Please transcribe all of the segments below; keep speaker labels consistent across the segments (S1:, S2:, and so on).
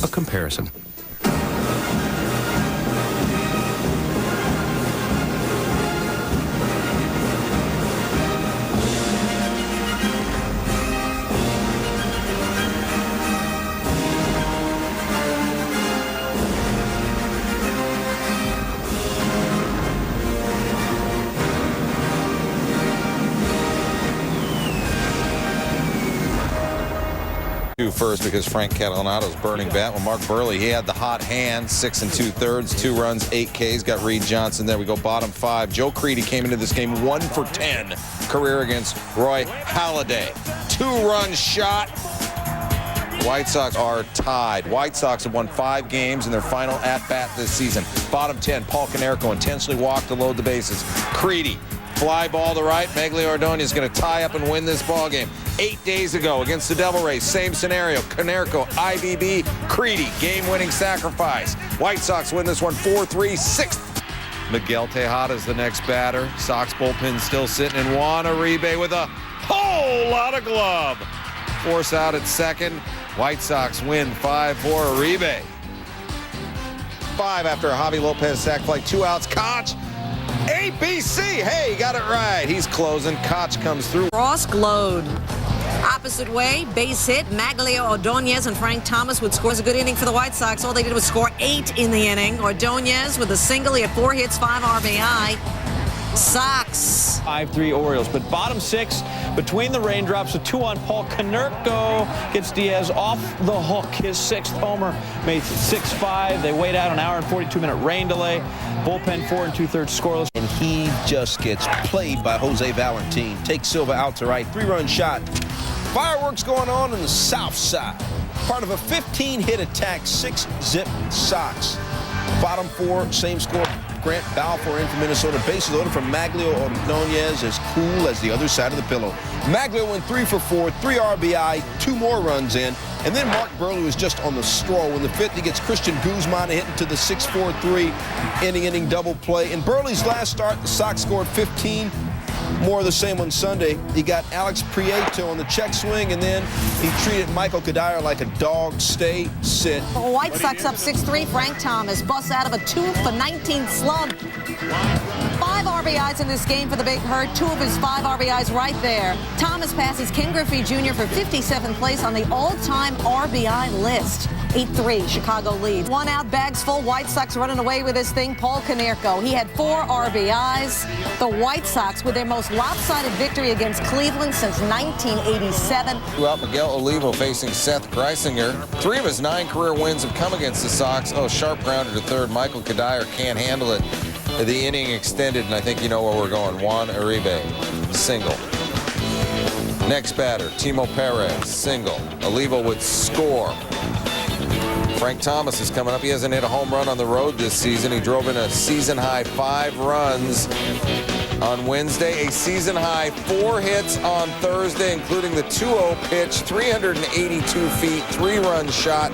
S1: a comparison.
S2: First, because Frank Catalanotto's burning bat. Well, Mark Burley, he had the hot hand, 6 2/3, 2 runs, 8 Ks. Got Reed Johnson. There we go, bottom 5. Joe Creedy came into this game 1 for 10 career against Roy Halladay. 2-run shot. White Sox are tied. White Sox have won 5 games in their final at-bat this season. Bottom 10, Paul Konerko intentionally walked to load the bases. Creedy, fly ball to right. Maglio Ordonez is going to tie up and win this ball game. 8 days ago against the Devil Rays, same scenario. Konerko, IBB, Creedy, game-winning sacrifice. White Sox win this one 4-3, 6th. Miguel Tejada's the next batter. Sox bullpen still sitting in. Juan Uribe with a whole lot of glove. Force out at second. White Sox win 5-4. Uribe. 5 after a Javi Lopez sac fly. 2 outs. Koch. ABC. Hey, got it right. He's closing. Koch comes through.
S3: Ross glowed. Opposite way, base hit. Maglio Ordonez and Frank Thomas would score. It was a good inning for the White Sox. All they did was score 8 in the inning. Ordonez with a single. He had 4 hits, 5 RBI. Sox.
S4: 5-3 Orioles, but bottom 6 between the raindrops. A 2 on Paul Konerko gets Diaz off the hook. His 6th homer made 6-5. They wait out an hour and 42-minute rain delay. Bullpen 4 2/3 scoreless.
S5: And he just gets played by Jose Valentin. Takes Silva out to right. 3-run shot. Fireworks going on the south side. Part of a 15-hit attack, 6-zip Sox. Bottom 4, same score. Grant Balfour in from Minnesota. Bases loaded from Maglio Ordonez, as cool as the other side of the pillow. Maglio went 3 for 4, 3 RBI, 2 more runs in. And then Mark Burley was just on the stroll. In the 5th, he gets Christian Guzman hitting to the 6-4-3 inning double play. In Burley's last start, the Sox scored 15. More of the same on Sunday. He got Alex Prieto on the check swing, and then he treated Michael Kadire like a dog. Stay, sit.
S3: White Sox up 6-3. Frank Thomas busts out of a 2 for 19 slump. 5 RBIs in this game for the Big Hurt. 2 of his 5 RBIs right there. Thomas passes Ken Griffey Jr. for 57th place on the all-time RBI list. 8-3, Chicago leads. 1 out, bags full. White Sox running away with this thing. Paul Konerko, he had 4 RBIs. The White Sox with their most lopsided victory against Cleveland since 1987.
S2: Throughout, Miguel Olivo facing Seth Greisinger. 3 of his 9 career wins have come against the Sox. Oh, sharp grounder to third. Michael Kadire can't handle it. The inning extended, and I think you know where we're going. Juan Uribe, single. Next batter, Timo Perez, single. Olivo would score. Frank Thomas is coming up. He hasn't hit a home run on the road this season. He drove in a season-high 5 runs on Wednesday. A season-high 4 hits on Thursday, including the 2-0 pitch, 382 feet, 3-run shot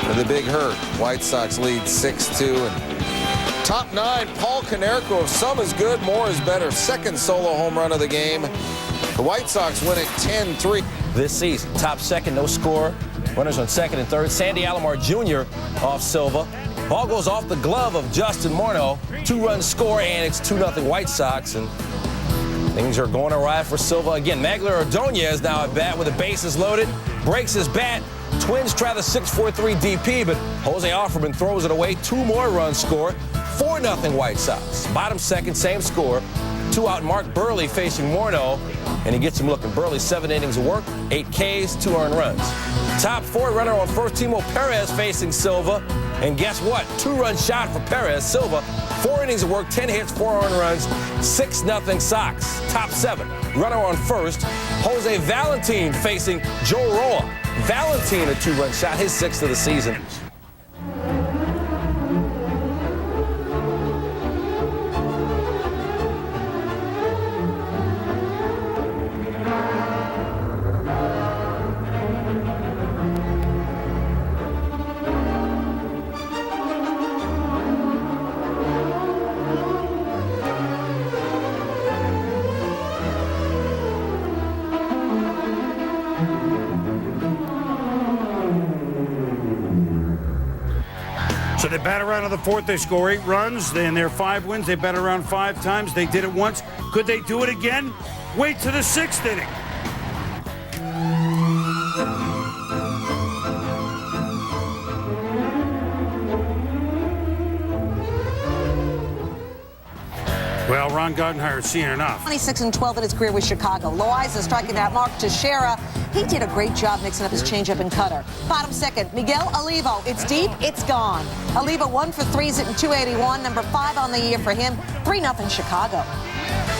S2: for the Big Hurt. White Sox lead 6-2. And top 9, Paul Konerko. If some is good, more is better. 2nd solo home run of the game. The White Sox win it 10-3.
S4: This season, top 2nd, no score. Runners on 2nd and 3rd. Sandy Alomar Jr. off Silva. Ball goes off the glove of Justin Morneau. 2-run score, and it's 2-0 White Sox. And things are going awry for Silva. Again, Maglio Ordonez now at bat with the bases loaded. Breaks his bat. Twins try the 6-4-3 DP, but Jose Offerman throws it away. 2 more runs score. 4-0 White Sox. Bottom 2nd, same score. 2 out, Mark Burley facing Morneau, and he gets him looking. Burley, 7 innings of work, 8 Ks, 2 earned runs. Top 4, runner on first, Timo Perez facing Silva, and guess what? 2-run shot for Perez. Silva, 4 innings of work, 10 hits, 4 earned runs, 6-0 Sox. Top 7, runner on first, Jose Valentin facing Joe Roa. Valentin, a 2-run shot, his 6th of the season.
S1: So they bat around in the fourth. They score 8 runs. In their 5 wins, they bat around 5 times. They did it once. Could they do it again? Wait to the 6th inning. Well, Ron Gardenhire's seen enough.
S3: 26-12 in his career with Chicago. Loaiza striking out Mark Teixeira. He did a great job mixing up his changeup and cutter. Bottom second, Miguel Olivo. It's deep, it's gone. Olivo 1 for 3, hitting .281. Number 5 on the year for him. 3-0 Chicago.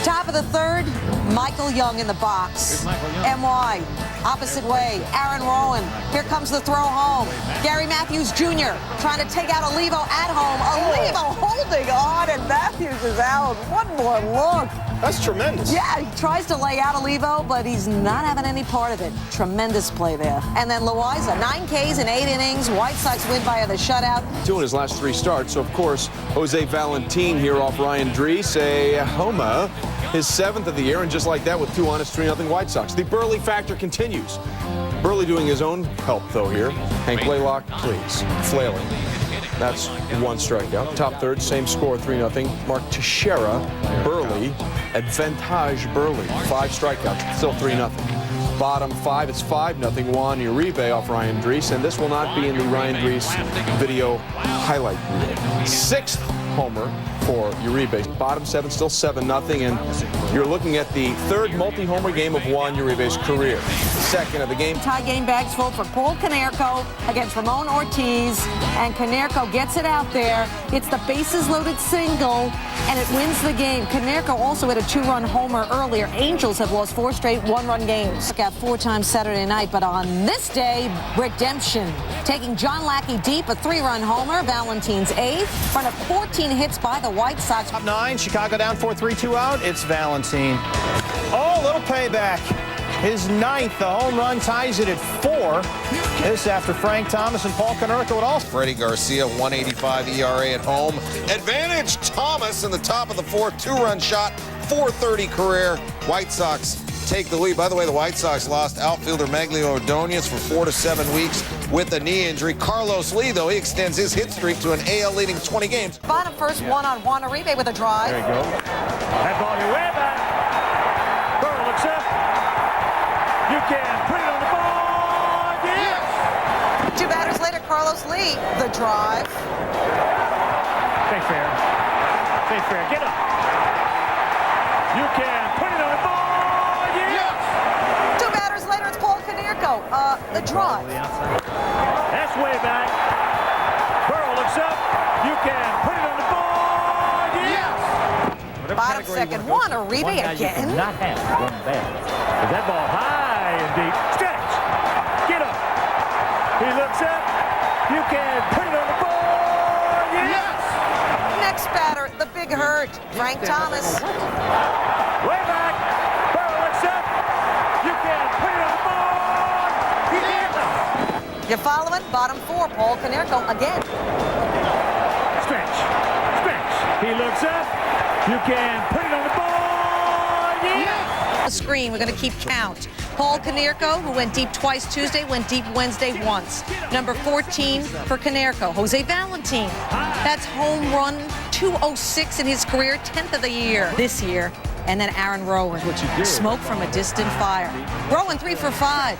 S3: Top of the third, Michael Young in the box. MY, opposite way, Aaron Rowan. Here comes the throw home. Gary Matthews Jr. trying to take out Olivo at home. Olivo holding on, and Matthews is out. One more look.
S6: That's tremendous.
S3: Yeah, he tries to lay out Olivo, but he's not having any part of it. Tremendous play there. And then Loaiza, 9 Ks in 8 innings. White Sox win by the shutout.
S6: 2 in his last 3 starts. So, of course, Jose Valentin here off Ryan Dries, a homer, his 7th of the year, and just like that with 2 on, it's 3-0 White Sox. The Burley factor continues. Burley doing his own help, though, here. Hank Blaylock, please. Flailing. That's 1 strikeout. Top third, same score, 3-0. Mark Teixeira, Burley, advantage Burley. 5 strikeouts, still 3-0. Bottom 5, it's 5-0. Juan Uribe off Ryan Dries, and this will not be in the Ryan Dries video highlight reel. 6th homer for Uribe. Bottom 7, still 7-0, and you're looking at the 3rd multi-homer game of Juan Uribe's career. 2nd of the game.
S3: Tie game bags full for Paul Konerko against Ramon Ortiz, and Konerko gets it out there. It's the bases-loaded single, and it wins the game. Konerko also hit a 2-run homer earlier. Angels have lost 4 straight 1-run games. Got 4 times Saturday night, but on this day, redemption. Taking John Lackey deep, a 3-run homer. Valentin's 8th. Front of 14 hits by the White Sox.
S7: Top 9, Chicago down 4-3, 2 out. It's Valentin. Oh, little payback. His 9th, the home run ties it at 4. This after Frank Thomas and Paul Konerko at all.
S2: Freddie Garcia, 185 ERA at home. Advantage Thomas in the top of the 4th, 2-run shot, 430 career. White Sox take the lead. By the way, the White Sox lost outfielder Maglio Ordonez for 4 to 7 weeks with a knee injury. Carlos Lee, though, he extends his hit streak to an AL leading 20 games.
S3: Bottom first, 1 on Juan Uribe with a drive.
S1: There you go. That ball here, way back. Burrow looks up. You can put it on the ball. Yes!
S3: 2 batters later, Carlos Lee, the drive.
S1: Stay fair. Stay fair. Get up. You can put it on the ball. Yes!
S3: 2 batters later, it's Paul Konerko, the drive.
S1: That's way back. Burrow looks up. You can put it on the ball. Yes!
S3: Bottom second, Juan Uribe again.
S1: Not have one bad. Is that ball high and deep? Stretch. Get up. He looks up. You can put it on the ball. Yes!
S3: Next batter, the big hurt, Frank Thomas.
S1: Way back. Burrow looks up. You can put it on the ball. Yes!
S3: You're following? Bottom 4, Paul Konerko again.
S1: Stretch. Stretch. He looks up. You can put it on the ball. Yes!
S3: The screen, we're going to keep count. Paul Konerko, who went deep twice Tuesday, went deep Wednesday once. Number 14 for Konerko, Jose Valentin. That's home run 206 in his career, 10th of the year this year. And then Aaron Rowan, smoke from a distant fire. Rowan 3 for 5,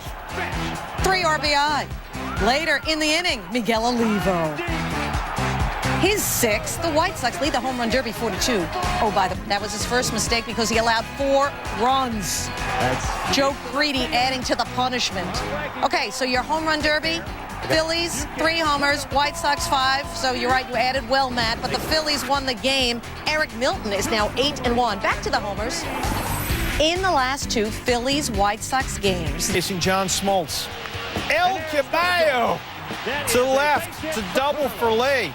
S3: 3 RBI. Later in the inning, Miguel Olivo. His 6th, the White Sox lead the home run derby 4-2. Oh, that was his first mistake because he allowed 4 runs. Joe Greedy adding to the punishment. Okay, so your home run derby, Phillies, 3 homers, White Sox 5. So you're right, you added well, Matt, but the Phillies won the game. Eric Milton is now 8-1. Back to the homers. In the last 2 Phillies-White Sox games.
S7: Facing John Smoltz. El Caballo to left. It's a double for Lee.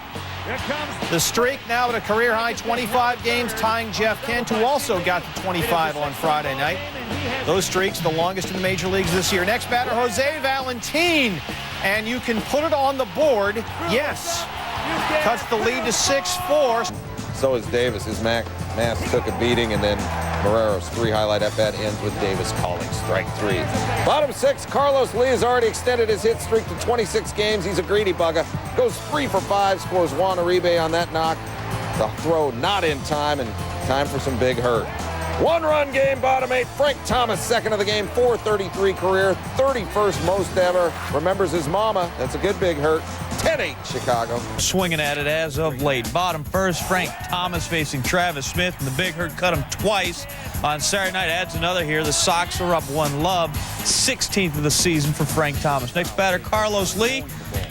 S7: The streak now at a career-high 25 games, tying Jeff Kent, who also got to 25 on Friday night. Those streaks, the longest in the major leagues this year. Next batter, Jose Valentin. And you can put it on the board. Yes. Cuts the lead to 6-4.
S2: So is Davis. His mask took a beating, and then Barrero's 3 highlight at-bat ends with Davis calling strike 3. Bottom 6, Carlos Lee has already extended his hit streak to 26 games. He's a greedy bugger. Goes 3 for 5, scores Juan Uribe on that knock. The throw not in time, and time for some big hurt. 1-run game, bottom 8. Frank Thomas, second of the game, 433 career, 31st most ever. Remembers his mama. That's a good big hurt. 10-8 Chicago.
S7: Swinging at it as of late. Bottom first, Frank Thomas facing Travis Smith, and the big hurt cut him twice. On Saturday night, adds another here. The Sox are up 1 love, 16th of the season for Frank Thomas. Next batter, Carlos Lee.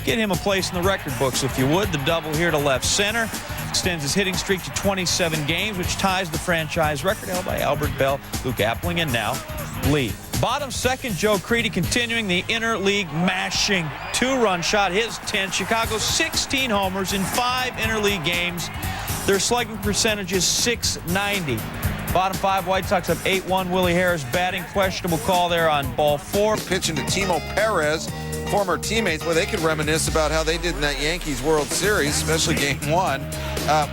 S7: Get him a place in the record books, if you would. The double here to left center. Extends his hitting streak to 27 games, which ties the franchise record held by Albert Bell, Luke Appling, and now Lee. Bottom second, Joe Creedy continuing the interleague mashing. 2-run shot, his 10. Chicago's 16 homers in 5 interleague games. Their slugging percentage is .690. Bottom 5, White Sox have 8-1. Willie Harris batting, questionable call there on ball 4.
S2: Pitching to Timo Perez, former teammates. Well, they could reminisce about how they did in that Yankees World Series, especially Game 1.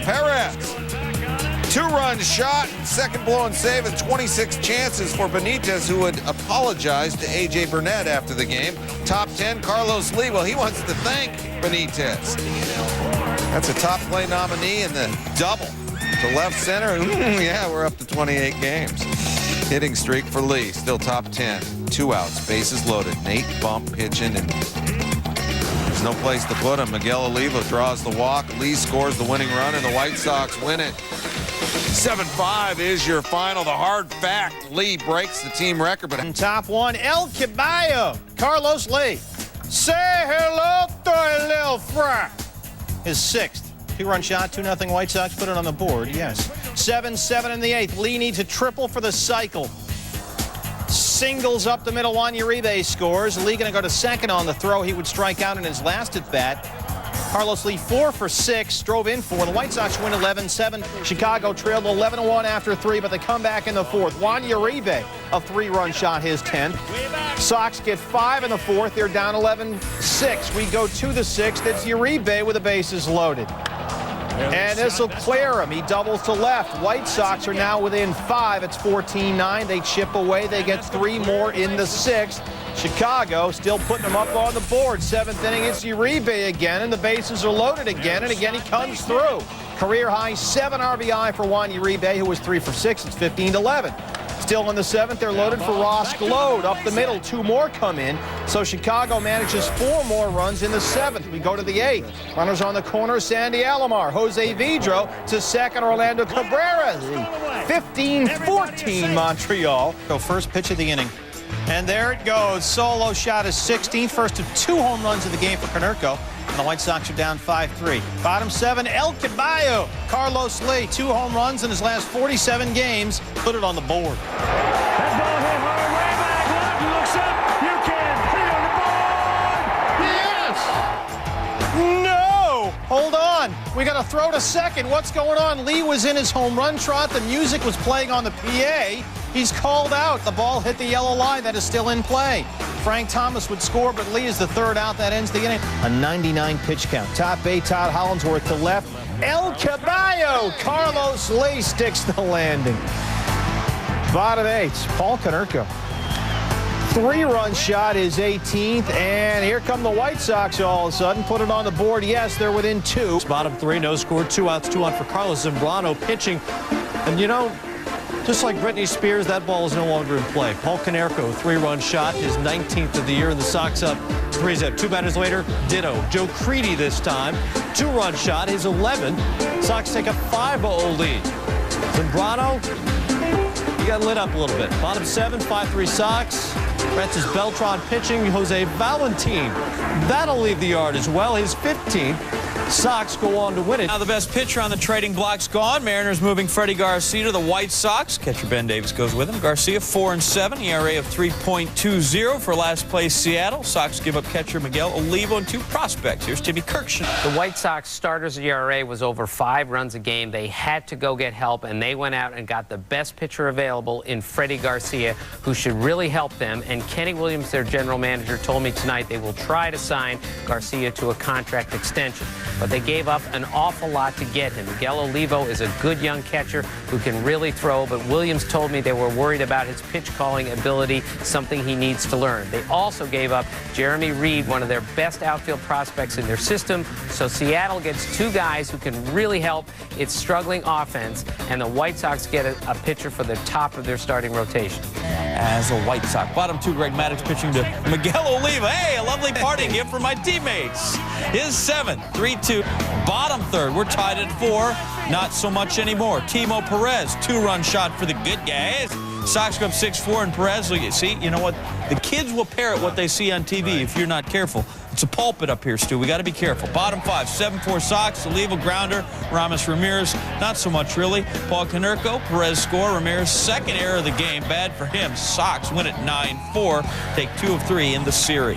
S2: Perez, 2-run shot, second blown save, and 26 chances for Benitez, who would apologize to A.J. Burnett after the game. Top 10, Carlos Lee. Well, he wants to thank Benitez. That's a top play nominee in the double to left center. Yeah, we're up to 28 games. Hitting streak for Lee, still top 10. 2 outs, bases loaded. Nate Bump pitching, and there's no place to put him. Miguel Oliva draws the walk. Lee scores the winning run, and the White Sox win it. 7-5 is your final. The hard fact, Lee breaks the team record. But
S7: in top 1, El Caballo, Carlos Lee. Say hello to a little Frank. His 6th. 2-run shot, 2-0 White Sox. Put it on the board, yes. 7-7 in the 8th. Lee needs a triple for the cycle. Singles up the middle. Juan Uribe scores. Lee going to go to second on the throw. He would strike out in his last at-bat. Carlos Lee 4 for 6, drove in 4. The White Sox win 11-7. Chicago trailed 11-1 after 3, but they come back in the 4th. Juan Uribe, a 3-run shot, his 10th. Sox get 5 in the 4th. They're down 11-6. We go to the 6th. It's Uribe with the bases loaded. And this will clear him. He doubles to left. White Sox are now within 5. It's 14-9. They chip away. They get 3 more in the 6th. Chicago still putting them up on the board. 7th inning, it's Uribe again, and the bases are loaded again, and again he comes through. Career high 7 RBI for Juan Uribe, who was 3 for 6. It's 15-11. Still in the 7th, they're loaded for Ross Glode. Up the middle, 2 more come in. So Chicago manages 4 more runs in the 7th. We go to the 8th. Runners on the corner, Sandy Alomar. Jose Vidro to second, Orlando Cabrera. 15-14 Montreal. So first pitch of the inning. And there it goes. Solo shot is 16th. First of 2 home runs of the game for Konerko. And the White Sox are down 5-3. Bottom 7, El Caballo. Carlos Lee, 2 home runs in his last 47 games. Put it on the board.
S1: That ball hit hard way back left. Looks up. You can put it on the board.
S7: Yes! No! Hold on. We got to throw to second. What's going on? Lee was in his home run trot. The music was playing on the PA. He's called out. The ball hit the yellow line. That is still in play. Frank Thomas would score, but Lee is the 3rd out. That ends the inning. A 99 pitch count. Top 8, Todd Hollandsworth to left. El Caballo. Carlos Lee sticks the landing. Bottom 8, Paul Konerko. 3-run shot is 18th, and here come the White Sox all of a sudden. Put it on the board. Yes, they're within 2.
S8: Bottom 3, no score, 2 outs, 2 on for Carlos Zambrano pitching. And you know, just like Britney Spears, that ball is no longer in play. Paul Konerko, 3-run shot, his 19th of the year, and the Sox up 3-0. 2 batters later, ditto. Joe Creedy this time, 2-run shot, his 11th. Sox take a 5-0 lead. Zambrano, he got lit up a little bit. Bottom 7, 5-3 Sox. Francis Beltran pitching. Jose Valentin, that'll leave the yard as well, his 15th. Sox go on to win it.
S7: Now the best pitcher on the trading block's gone. Mariners moving Freddie Garcia to the White Sox. Catcher Ben Davis goes with him. Garcia 4-7, ERA of 3.20 for last place Seattle. Sox give up catcher Miguel Olivo and 2 prospects. Here's Timmy Kirkshin.
S9: The White Sox starters' ERA was over 5 runs a game. They had to go get help, and they went out and got the best pitcher available in Freddie Garcia, who should really help them. And Kenny Williams, their general manager, told me tonight they will try to sign Garcia to a contract extension. but they gave up an awful lot to get him. Miguel Olivo is a good young catcher who can really throw, but Williams told me they were worried about his pitch calling ability, something he needs to learn. They also gave up Jeremy Reed, one of their best outfield prospects in their system, so Seattle gets two guys who can really help its struggling offense, and the White Sox get a pitcher for the top of their starting rotation.
S10: As a White Sox. Bottom two, Greg Maddux pitching to Miguel Oliva. Hey, a lovely party gift for my teammates. His 7th, 3-2. Bottom third, we're tied at 4. Not so much anymore. Timo Perez, 2-run shot for the good guys. Sox go up 6-4, and Perez, look, see, you know what? The kids will parrot what they see on TV if you're not careful. It's a pulpit up here, Stu. We got to be careful. Bottom 5, 7-4 Sox. Oliva grounder. Ramos Ramirez, not so much really. Paul Konerko, Perez score. Ramirez, second error of the game. Bad for him. Sox win it 9-4. Take 2 of 3 in the series.